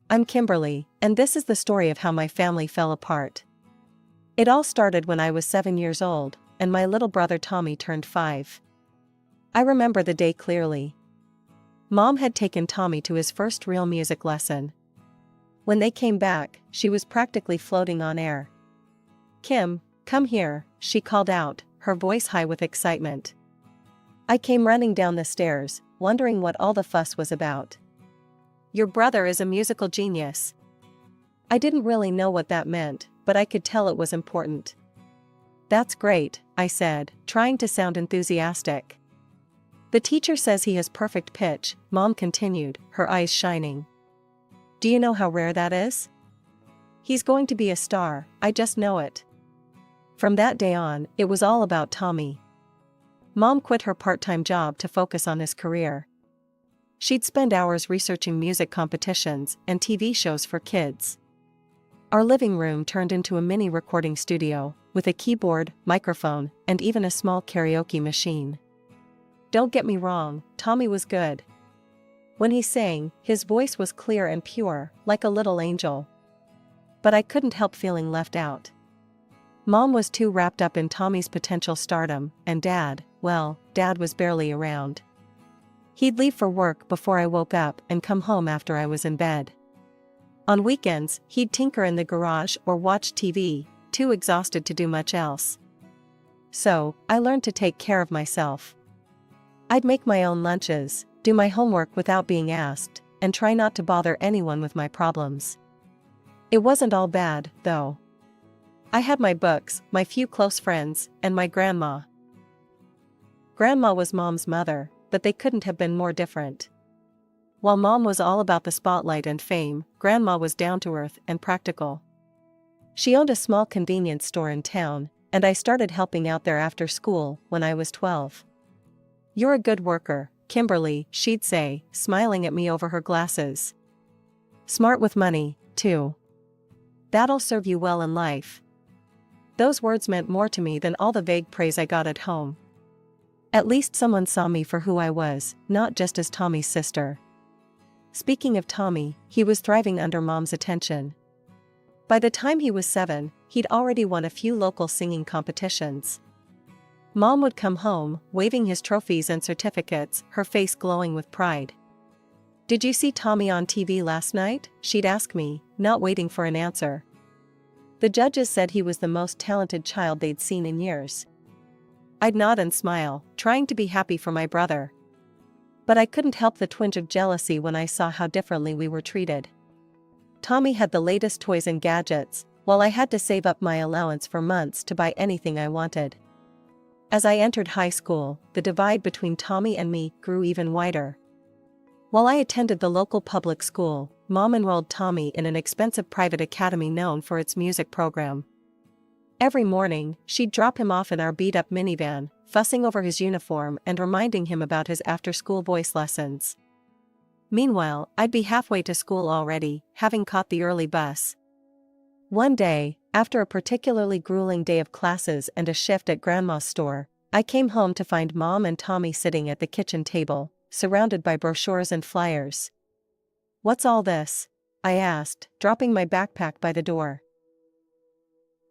I'm Kimberly, and this is the story of how my family fell apart. It all started when I was 7 years old, and my little brother Tommy turned 5. I remember the day clearly. Mom had taken Tommy to his first real music lesson. When they came back, she was practically floating on air. "Kim, come here," she called out, her voice high with excitement. I came running down the stairs, wondering what all the fuss was about. "Your brother is a musical genius." I didn't really know what that meant, but I could tell it was important. "That's great," I said, trying to sound enthusiastic. "The teacher says he has perfect pitch," Mom continued, her eyes shining. "Do you know how rare that is? He's going to be a star, I just know it." From that day on, it was all about Tommy. Mom quit her part-time job to focus on his career. She'd spend hours researching music competitions and TV shows for kids. Our living room turned into a mini recording studio, with a keyboard, microphone, and even a small karaoke machine. Don't get me wrong, Tommy was good. When he sang, his voice was clear and pure, like a little angel. But I couldn't help feeling left out. Mom was too wrapped up in Tommy's potential stardom, and Dad was barely around. He'd leave for work before I woke up and come home after I was in bed. On weekends, he'd tinker in the garage or watch TV, too exhausted to do much else. So, I learned to take care of myself. I'd make my own lunches, do my homework without being asked, and try not to bother anyone with my problems. It wasn't all bad, though. I had my books, my few close friends, and my grandma. Grandma was Mom's mother, but they couldn't have been more different. While Mom was all about the spotlight and fame, Grandma was down-to-earth and practical. She owned a small convenience store in town, and I started helping out there after school when I was 12. "You're a good worker, Kimberly," she'd say, smiling at me over her glasses. "Smart with money, too. That'll serve you well in life." Those words meant more to me than all the vague praise I got at home. At least someone saw me for who I was, not just as Tommy's sister. Speaking of Tommy, he was thriving under Mom's attention. By the time he was 7, he'd already won a few local singing competitions. Mom would come home, waving his trophies and certificates, her face glowing with pride. "Did you see Tommy on TV last night?" she'd ask me, not waiting for an answer. The judges said he was the most talented child they'd seen in years. I'd nod and smile, trying to be happy for my brother. But I couldn't help the twinge of jealousy when I saw how differently we were treated. Tommy had the latest toys and gadgets, while I had to save up my allowance for months to buy anything I wanted. As I entered high school, the divide between Tommy and me grew even wider. While I attended the local public school, Mom enrolled Tommy in an expensive private academy known for its music program. Every morning, she'd drop him off in our beat-up minivan, fussing over his uniform and reminding him about his after-school voice lessons. Meanwhile, I'd be halfway to school already, having caught the early bus. One day, after a particularly grueling day of classes and a shift at Grandma's store, I came home to find Mom and Tommy sitting at the kitchen table, surrounded by brochures and flyers. "What's all this?" I asked, dropping my backpack by the door.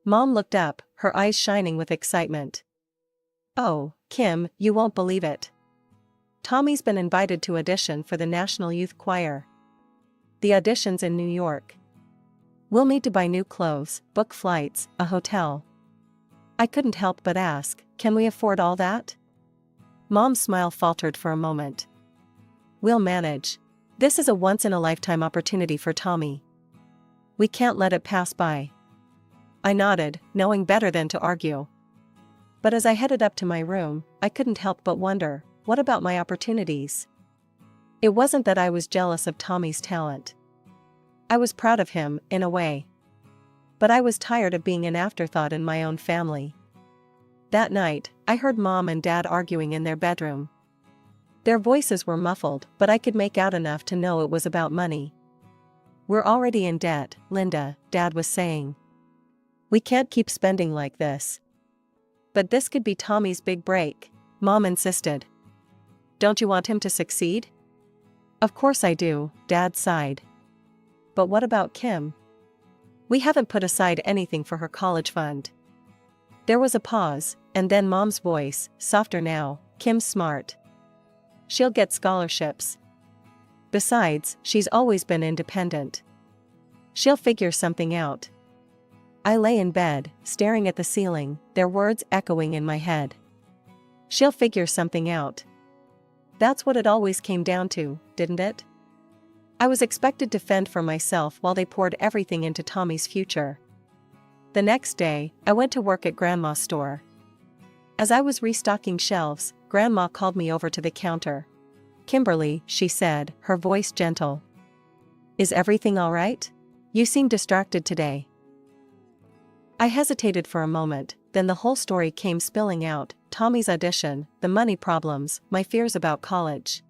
Mom looked up, her eyes shining with excitement. "Oh, Kim, you won't believe it. Tommy's been invited to audition for the National Youth Choir. The audition's in New York. We'll need to buy new clothes, book flights, a hotel." I couldn't help but ask, "Can we afford all that?" Mom's smile faltered for a moment. "We'll manage. This is a once-in-a-lifetime opportunity for Tommy. We can't let it pass by." I nodded, knowing better than to argue. But as I headed up to my room, I couldn't help but wonder, what about my opportunities? It wasn't that I was jealous of Tommy's talent. I was proud of him, in a way. But I was tired of being an afterthought in my own family. That night, I heard Mom and Dad arguing in their bedroom. Their voices were muffled, but I could make out enough to know it was about money. "We're already in debt, Linda," Dad was saying. "We can't keep spending like this." "But this could be Tommy's big break," Mom insisted. "Don't you want him to succeed?" "Of course I do," Dad sighed. But what about Kim? We haven't put aside anything for her college fund. There was a pause, and then Mom's voice, softer now, Kim's smart. She'll get scholarships. Besides, she's always been independent. She'll figure something out. I lay in bed, staring at the ceiling, their words echoing in my head. She'll figure something out. That's what it always came down to, didn't it? I was expected to fend for myself while they poured everything into Tommy's future. The next day, I went to work at Grandma's store. As I was restocking shelves, Grandma called me over to the counter. "Kimberly," she said, her voice gentle. "Is everything all right? You seem distracted today." I hesitated for a moment, then the whole story came spilling out, Tommy's audition, the money problems, my fears about college.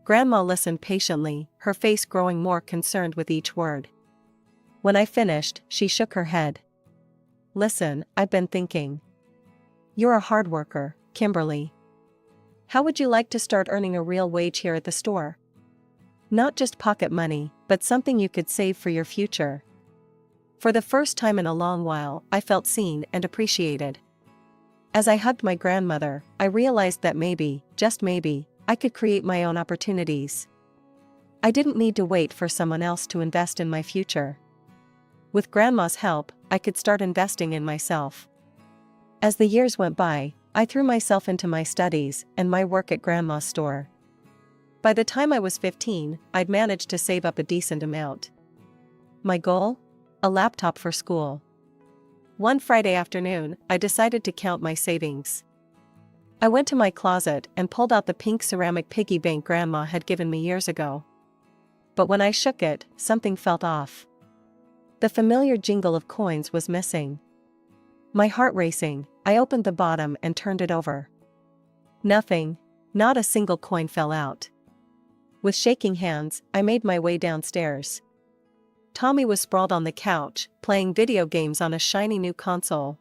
Grandma listened patiently, her face growing more concerned with each word. When I finished, she shook her head. "Listen, I've been thinking. You're a hard worker, Kimberly. How would you like to start earning a real wage here at the store? Not just pocket money, but something you could save for your future." For the first time in a long while, I felt seen and appreciated. As I hugged my grandmother, I realized that maybe, just maybe, I could create my own opportunities. I didn't need to wait for someone else to invest in my future. With Grandma's help, I could start investing in myself. As the years went by, I threw myself into my studies and my work at Grandma's store. By the time I was 15, I'd managed to save up a decent amount. My goal? A laptop for school. One Friday afternoon, I decided to count my savings. I went to my closet and pulled out the pink ceramic piggy bank Grandma had given me years ago. But when I shook it, something felt off. The familiar jingle of coins was missing. My heart racing, I opened the bottom and turned it over. Nothing, not a single coin fell out. With shaking hands, I made my way downstairs. Tommy was sprawled on the couch, playing video games on a shiny new console.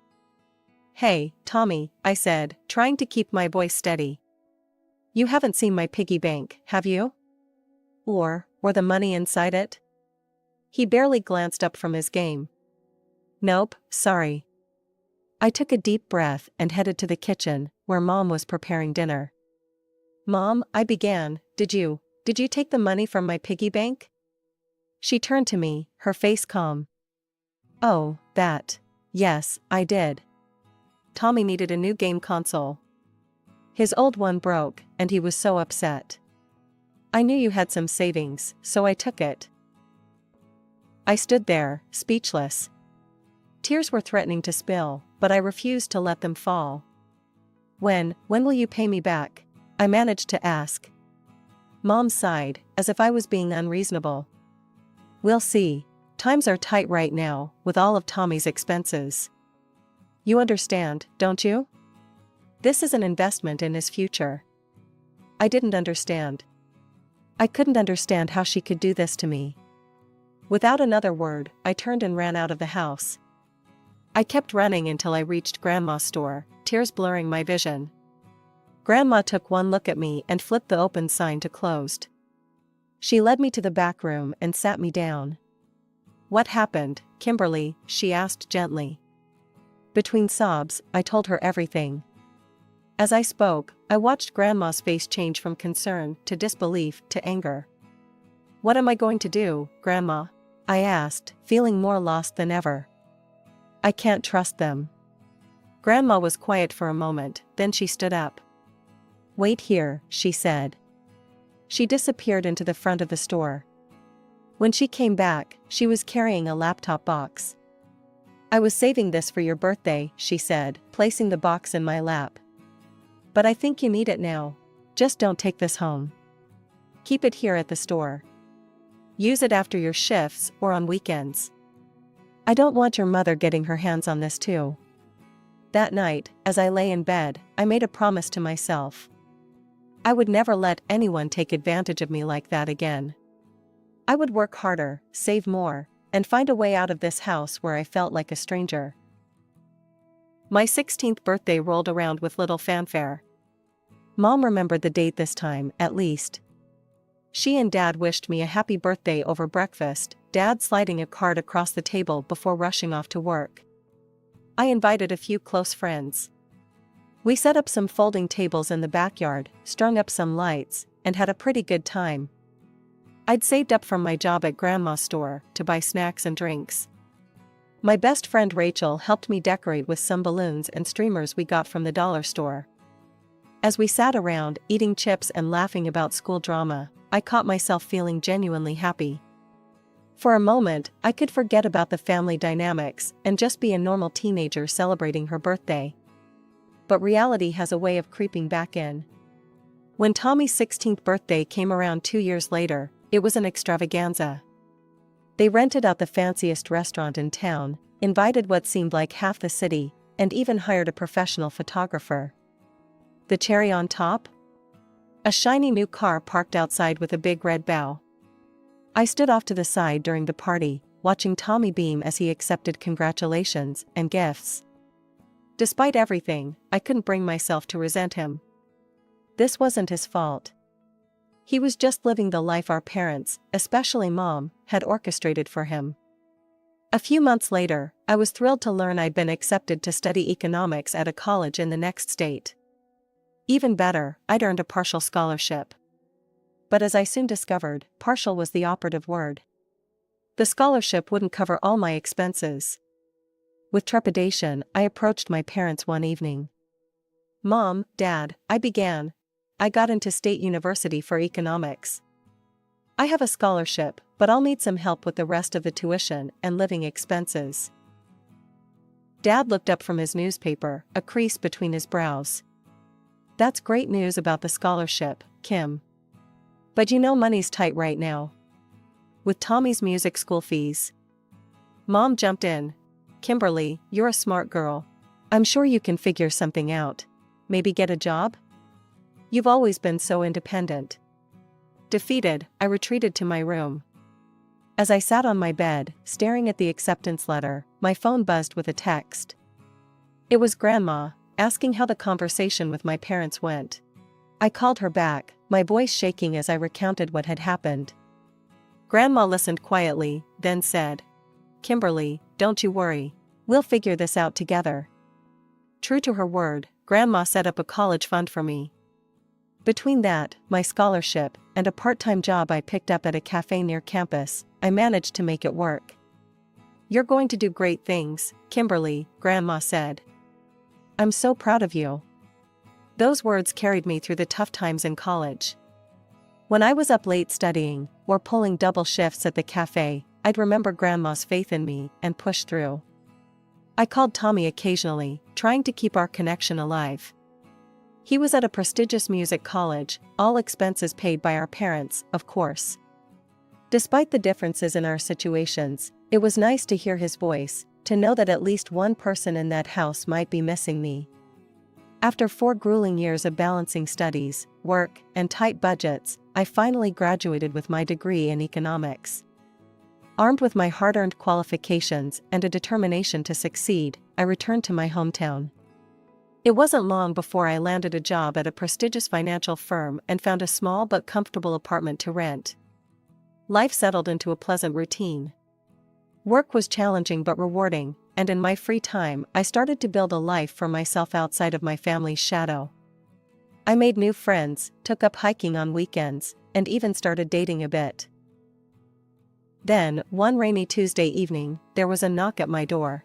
"Hey, Tommy," I said, trying to keep my voice steady. "You haven't seen my piggy bank, have you? Or the money inside it?" He barely glanced up from his game. "Nope, sorry." I took a deep breath and headed to the kitchen, where Mom was preparing dinner. "Mom," I began, did you take the money from my piggy bank?" She turned to me, her face calm. "Oh, that. Yes, I did." Tommy needed a new game console. His old one broke, and he was so upset. "I knew you had some savings, so I took it." I stood there, speechless. Tears were threatening to spill, but I refused to let them fall. When will you pay me back?" I managed to ask. Mom sighed, as if I was being unreasonable. "We'll see. Times are tight right now, with all of Tommy's expenses. You understand, don't you? This is an investment in his future." I didn't understand. I couldn't understand how she could do this to me. Without another word, I turned and ran out of the house. I kept running until I reached Grandma's store, tears blurring my vision. Grandma took one look at me and flipped the open sign to closed. She led me to the back room and sat me down. "What happened, Kimberly?" she asked gently. Between sobs, I told her everything. As I spoke, I watched Grandma's face change from concern to disbelief to anger. "What am I going to do, Grandma?" I asked, feeling more lost than ever. "I can't trust them." Grandma was quiet for a moment, then she stood up. "Wait here," she said. She disappeared into the front of the store. When she came back, she was carrying a laptop box. "I was saving this for your birthday," she said, placing the box in my lap. "But I think you need it now. Just don't take this home. Keep it here at the store. Use it after your shifts or on weekends. I don't want your mother getting her hands on this too." That night, as I lay in bed, I made a promise to myself. I would never let anyone take advantage of me like that again. I would work harder, save more, and find a way out of this house where I felt like a stranger. My 16th birthday rolled around with little fanfare. Mom remembered the date this time, at least. She and Dad wished me a happy birthday over breakfast, Dad sliding a card across the table before rushing off to work. I invited a few close friends. We set up some folding tables in the backyard, strung up some lights, and had a pretty good time. I'd saved up from my job at Grandma's store to buy snacks and drinks. My best friend Rachel helped me decorate with some balloons and streamers we got from the dollar store. As we sat around, eating chips and laughing about school drama, I caught myself feeling genuinely happy. For a moment, I could forget about the family dynamics and just be a normal teenager celebrating her birthday. But reality has a way of creeping back in. When Tommy's 16th birthday came around 2 years later, it was an extravaganza. They rented out the fanciest restaurant in town, invited what seemed like half the city, and even hired a professional photographer. The cherry on top? A shiny new car parked outside with a big red bow. I stood off to the side during the party, watching Tommy beam as he accepted congratulations and gifts. Despite everything, I couldn't bring myself to resent him. This wasn't his fault. He was just living the life our parents, especially Mom, had orchestrated for him. A few months later, I was thrilled to learn I'd been accepted to study economics at a college in the next state. Even better, I'd earned a partial scholarship. But as I soon discovered, partial was the operative word. The scholarship wouldn't cover all my expenses. With trepidation, I approached my parents one evening. "Mom, Dad," I began. "I got into State University for economics. I have a scholarship, but I'll need some help with the rest of the tuition and living expenses." Dad looked up from his newspaper, a crease between his brows. "That's great news about the scholarship, Kim. But you know money's tight right now. With Tommy's music school fees." Mom jumped in. "Kimberly, you're a smart girl. I'm sure you can figure something out. Maybe get a job? You've always been so independent." Defeated, I retreated to my room. As I sat on my bed, staring at the acceptance letter, my phone buzzed with a text. It was Grandma, asking how the conversation with my parents went. I called her back, my voice shaking as I recounted what had happened. Grandma listened quietly, then said, "Kimberly, don't you worry. We'll figure this out together." True to her word, Grandma set up a college fund for me. Between that, my scholarship, and a part-time job I picked up at a cafe near campus, I managed to make it work. "You're going to do great things, Kimberly," Grandma said. "I'm so proud of you." Those words carried me through the tough times in college. When I was up late studying, or pulling double shifts at the cafe, I'd remember Grandma's faith in me and push through. I called Tommy occasionally, trying to keep our connection alive. He was at a prestigious music college, all expenses paid by our parents, of course. Despite the differences in our situations, it was nice to hear his voice, to know that at least one person in that house might be missing me. After 4 grueling years of balancing studies, work, and tight budgets, I finally graduated with my degree in economics. Armed with my hard-earned qualifications and a determination to succeed, I returned to my hometown. It wasn't long before I landed a job at a prestigious financial firm and found a small but comfortable apartment to rent. Life settled into a pleasant routine. Work was challenging but rewarding, and in my free time I started to build a life for myself outside of my family's shadow. I made new friends, took up hiking on weekends, and even started dating a bit. Then, one rainy Tuesday evening, there was a knock at my door.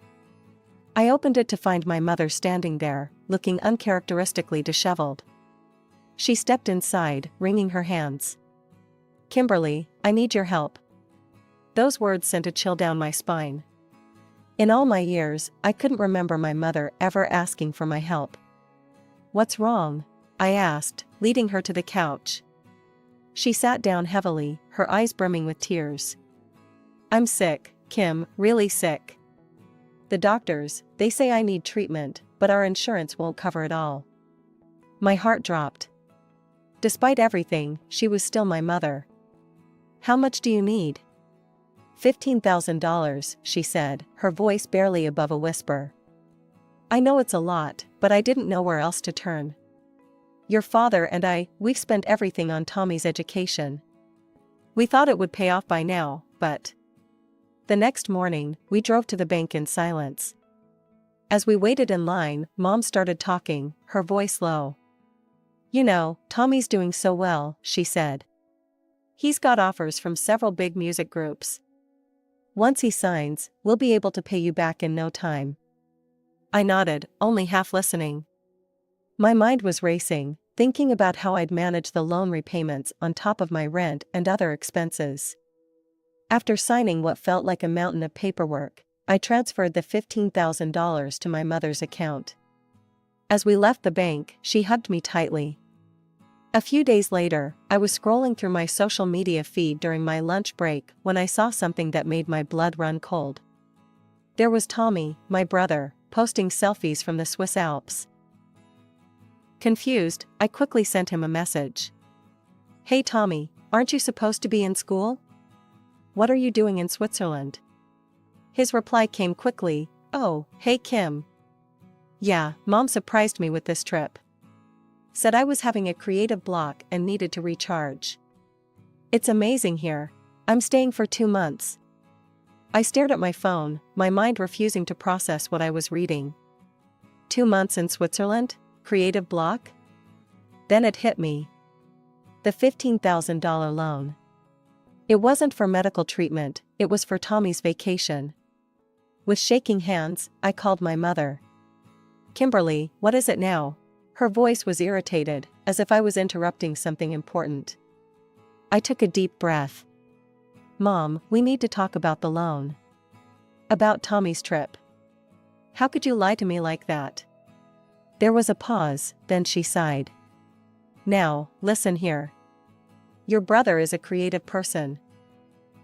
I opened it to find my mother standing there, looking uncharacteristically disheveled. She stepped inside, wringing her hands. "Kimberly, I need your help." Those words sent a chill down my spine. In all my years, I couldn't remember my mother ever asking for my help. "What's wrong?" I asked, leading her to the couch. She sat down heavily, her eyes brimming with tears. "I'm sick, Kim, really sick. The doctors, they say I need treatment, but our insurance won't cover it all." My heart dropped. Despite everything, she was still my mother. "How much do you need?" $15,000, she said, her voice barely above a whisper. I know it's a lot, but I didn't know where else to turn. "Your father and we've spent everything on Tommy's education. We thought it would pay off by now, but... The next morning, we drove to the bank in silence. As we waited in line, Mom started talking, her voice low. "You know, Tommy's doing so well," she said. "He's got offers from several big music groups. Once he signs, we'll be able to pay you back in no time." I nodded, only half listening. My mind was racing, thinking about how I'd manage the loan repayments on top of my rent and other expenses. After signing what felt like a mountain of paperwork, I transferred the $15,000 to my mother's account. As we left the bank, she hugged me tightly. A few days later, I was scrolling through my social media feed during my lunch break when I saw something that made my blood run cold. There was Tommy, my brother, posting selfies from the Swiss Alps. Confused, I quickly sent him a message. "Hey Tommy, aren't you supposed to be in school? What are you doing in Switzerland?" His reply came quickly, "Oh, hey Kim. Yeah, Mom surprised me with this trip. Said I was having a creative block and needed to recharge. It's amazing here. I'm staying for 2 months." I stared at my phone, my mind refusing to process what I was reading. 2 months in Switzerland? Creative block? Then it hit me. The $15,000 loan. It wasn't for medical treatment, it was for Tommy's vacation. With shaking hands, I called my mother. "Kimberly, what is it now?" Her voice was irritated, as if I was interrupting something important. I took a deep breath. "Mom, we need to talk about the loan. About Tommy's trip. How could you lie to me like that?" There was a pause, then she sighed. "Now, listen here. Your brother is a creative person.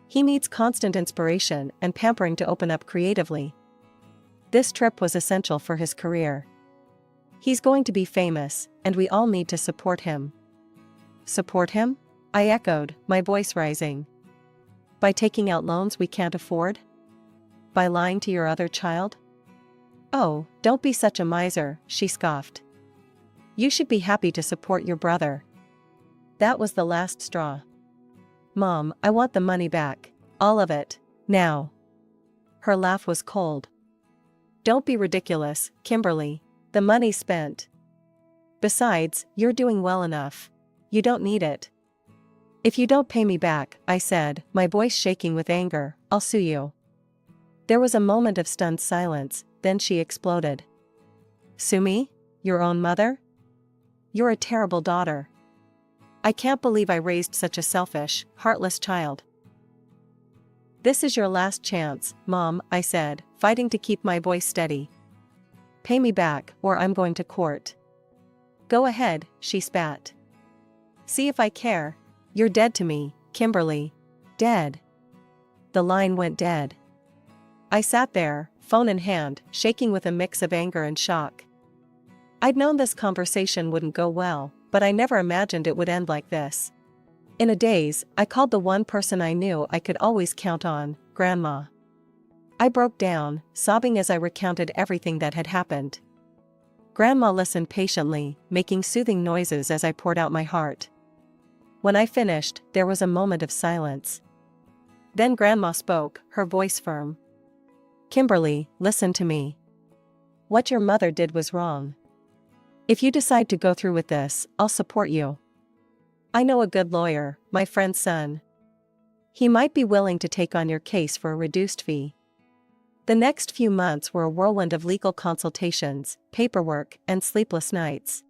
He needs constant inspiration and pampering to open up creatively. This trip was essential for his career. He's going to be famous, and we all need to support him." "Support him?" I echoed, my voice rising. "By taking out loans we can't afford? By lying to your other child?" "Oh, don't be such a miser," she scoffed. "You should be happy to support your brother." That was the last straw. "Mom, I want the money back. All of it. Now." Her laugh was cold. "Don't be ridiculous, Kimberly. The money's spent. Besides, you're doing well enough. You don't need it." "If you don't pay me back," I said, my voice shaking with anger, "I'll sue you." There was a moment of stunned silence, then she exploded. "Sue me? Your own mother? You're a terrible daughter. I can't believe I raised such a selfish, heartless child." "This is your last chance, Mom," I said, fighting to keep my voice steady. "Pay me back, or I'm going to court." "Go ahead," she spat. "See if I care. You're dead to me, Kimberly. Dead." The line went dead. I sat there, phone in hand, shaking with a mix of anger and shock. I'd known this conversation wouldn't go well, but I never imagined it would end like this. In a daze, I called the one person I knew I could always count on, Grandma. I broke down, sobbing as I recounted everything that had happened. Grandma listened patiently, making soothing noises as I poured out my heart. When I finished, there was a moment of silence. Then Grandma spoke, her voice firm. "Kimberly, listen to me. What your mother did was wrong. If you decide to go through with this, I'll support you. I know a good lawyer, my friend's son. He might be willing to take on your case for a reduced fee." The next few months were a whirlwind of legal consultations, paperwork, and sleepless nights.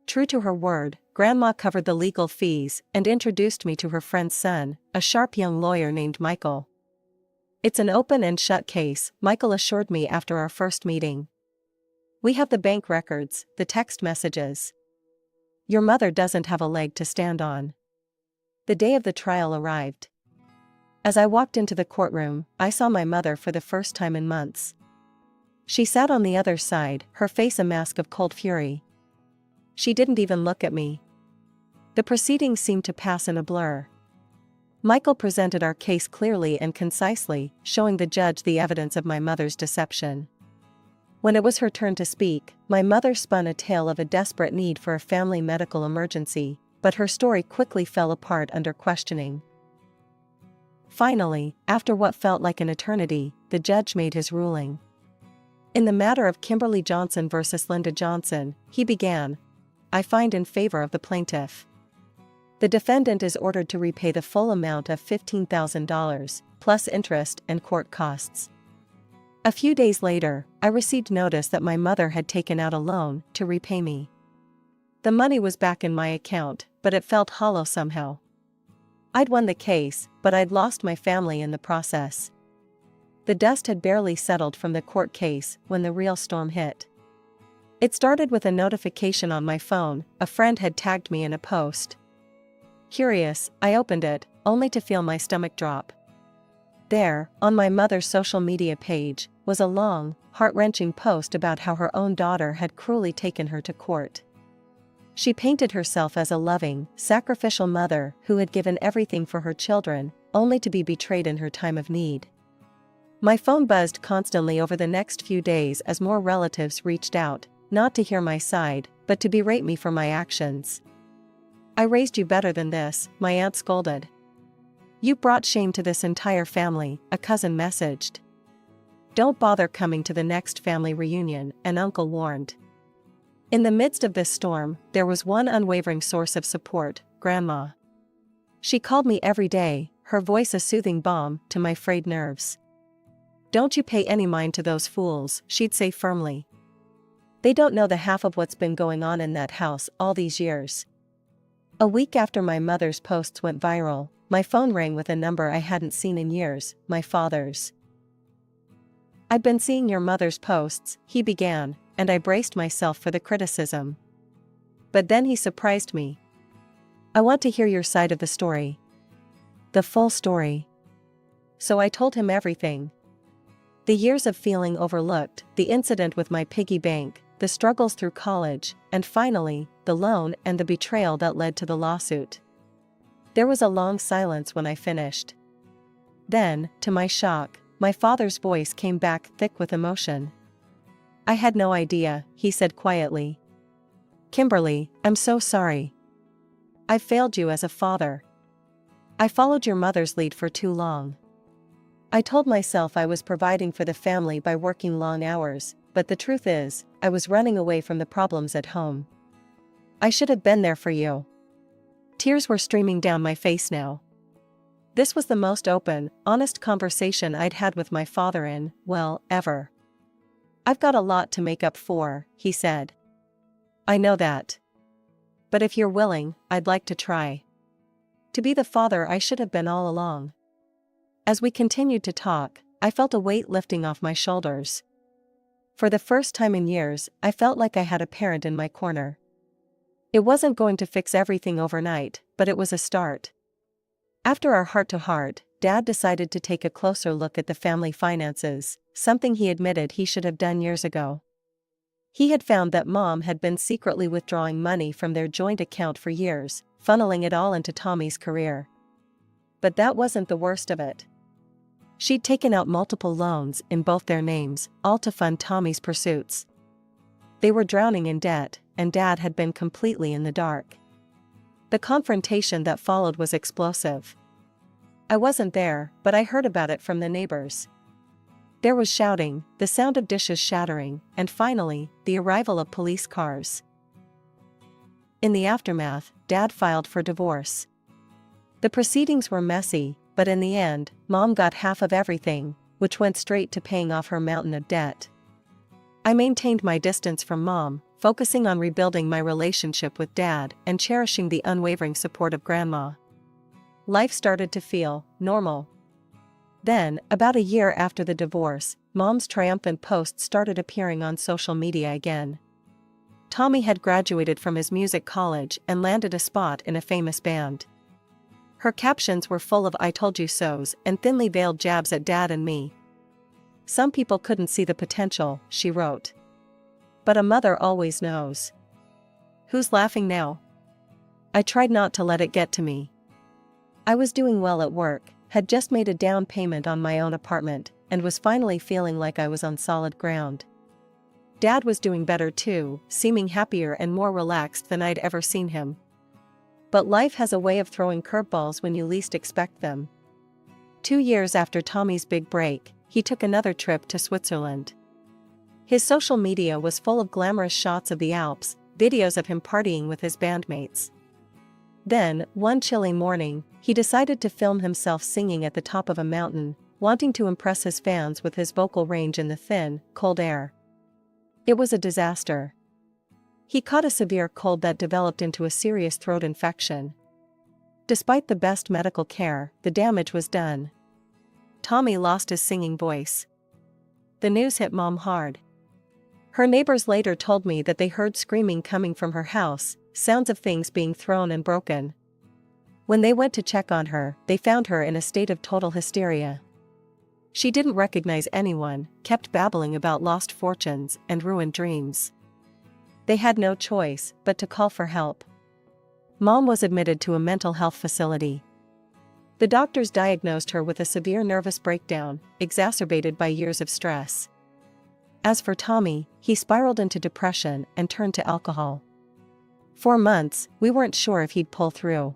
True to her word, Grandma covered the legal fees and introduced me to her friend's son, a sharp young lawyer named Michael. "It's an open and shut case," Michael assured me after our first meeting. "We have the bank records, the text messages. Your mother doesn't have a leg to stand on." The day of the trial arrived. As I walked into the courtroom, I saw my mother for the first time in months. She sat on the other side, her face a mask of cold fury. She didn't even look at me. The proceedings seemed to pass in a blur. Michael presented our case clearly and concisely, showing the judge the evidence of my mother's deception. When it was her turn to speak, my mother spun a tale of a desperate need for a family medical emergency, but her story quickly fell apart under questioning. Finally, after what felt like an eternity, the judge made his ruling. In the matter of Kimberly Johnson versus Linda Johnson, he began, I find in favor of the plaintiff. The defendant is ordered to repay the full amount of $15,000, plus interest and court costs. A few days later, I received notice that my mother had taken out a loan to repay me. The money was back in my account, but it felt hollow somehow. I'd won the case, but I'd lost my family in the process. The dust had barely settled from the court case when the real storm hit. It started with a notification on my phone. A friend had tagged me in a post. Curious, I opened it, only to feel my stomach drop. There, on my mother's social media page, was a long, heart-wrenching post about how her own daughter had cruelly taken her to court. She painted herself as a loving, sacrificial mother who had given everything for her children, only to be betrayed in her time of need. My phone buzzed constantly over the next few days as more relatives reached out, not to hear my side, but to berate me for my actions. I raised you better than this, my aunt scolded. You brought shame to this entire family, a cousin messaged. Don't bother coming to the next family reunion, an uncle warned. In the midst of this storm, there was one unwavering source of support, Grandma. She called me every day, her voice a soothing balm to my frayed nerves. Don't you pay any mind to those fools, she'd say firmly. They don't know the half of what's been going on in that house all these years. A week after my mother's posts went viral, my phone rang with a number I hadn't seen in years, my father's. I'd been seeing your mother's posts, he began, and I braced myself for the criticism. But then he surprised me. I want to hear your side of the story. The full story. So I told him everything. The years of feeling overlooked, the incident with my piggy bank, the struggles through college, and finally, the loan and the betrayal that led to the lawsuit. There was a long silence when I finished. Then, to my shock, my father's voice came back thick with emotion. I had no idea, he said quietly. Kimberly, I'm so sorry. I failed you as a father. I followed your mother's lead for too long. I told myself I was providing for the family by working long hours, but the truth is, I was running away from the problems at home. I should have been there for you. Tears were streaming down my face now. This was the most open, honest conversation I'd had with my father in, well, ever. I've got a lot to make up for, he said. I know that. But if you're willing, I'd like to try. To be the father I should have been all along. As we continued to talk, I felt a weight lifting off my shoulders. For the first time in years, I felt like I had a parent in my corner. It wasn't going to fix everything overnight, but it was a start. After our heart-to-heart, Dad decided to take a closer look at the family finances, something he admitted he should have done years ago. He had found that Mom had been secretly withdrawing money from their joint account for years, funneling it all into Tommy's career. But that wasn't the worst of it. She'd taken out multiple loans in both their names, all to fund Tommy's pursuits. They were drowning in debt, and Dad had been completely in the dark. The confrontation that followed was explosive. I wasn't there, but I heard about it from the neighbors. There was shouting, the sound of dishes shattering, and finally, the arrival of police cars. In the aftermath, Dad filed for divorce. The proceedings were messy, but in the end, Mom got half of everything, which went straight to paying off her mountain of debt. I maintained my distance from Mom, focusing on rebuilding my relationship with Dad and cherishing the unwavering support of Grandma. Life started to feel normal. Then, about a year after the divorce, Mom's triumphant posts started appearing on social media again. Tommy had graduated from his music college and landed a spot in a famous band. Her captions were full of "I told you so's" and thinly veiled jabs at Dad and me. Some people couldn't see the potential, she wrote. But a mother always knows. Who's laughing now? I tried not to let it get to me. I was doing well at work, had just made a down payment on my own apartment, and was finally feeling like I was on solid ground. Dad was doing better too, seeming happier and more relaxed than I'd ever seen him. But life has a way of throwing curveballs when you least expect them. 2 years after Tommy's big break, he took another trip to Switzerland. His social media was full of glamorous shots of the Alps, videos of him partying with his bandmates. Then, one chilly morning, he decided to film himself singing at the top of a mountain, wanting to impress his fans with his vocal range in the thin, cold air. It was a disaster. He caught a severe cold that developed into a serious throat infection. Despite the best medical care, the damage was done. Tommy lost his singing voice. The news hit Mom hard. Her neighbors later told me that they heard screaming coming from her house, sounds of things being thrown and broken. When they went to check on her, they found her in a state of total hysteria. She didn't recognize anyone, kept babbling about lost fortunes and ruined dreams. They had no choice but to call for help. Mom was admitted to a mental health facility. The doctors diagnosed her with a severe nervous breakdown, exacerbated by years of stress. As for Tommy, he spiraled into depression and turned to alcohol. For months, we weren't sure if he'd pull through.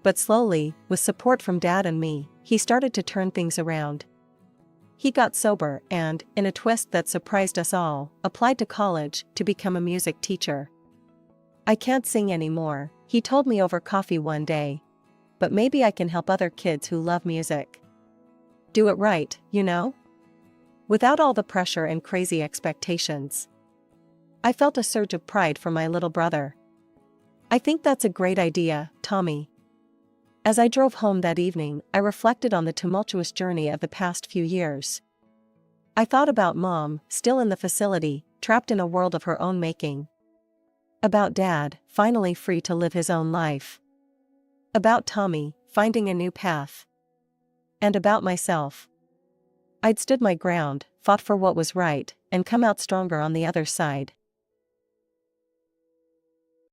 But slowly, with support from Dad and me, he started to turn things around. He got sober and, in a twist that surprised us all, applied to college to become a music teacher. "I can't sing anymore," he told me over coffee one day. "But maybe I can help other kids who love music. Do it right, you know? Without all the pressure and crazy expectations." I felt a surge of pride for my little brother. "I think that's a great idea, Tommy." As I drove home that evening, I reflected on the tumultuous journey of the past few years. I thought about Mom, still in the facility, trapped in a world of her own making. About Dad, finally free to live his own life. About Tommy, finding a new path. And about myself. I'd stood my ground, fought for what was right, and come out stronger on the other side.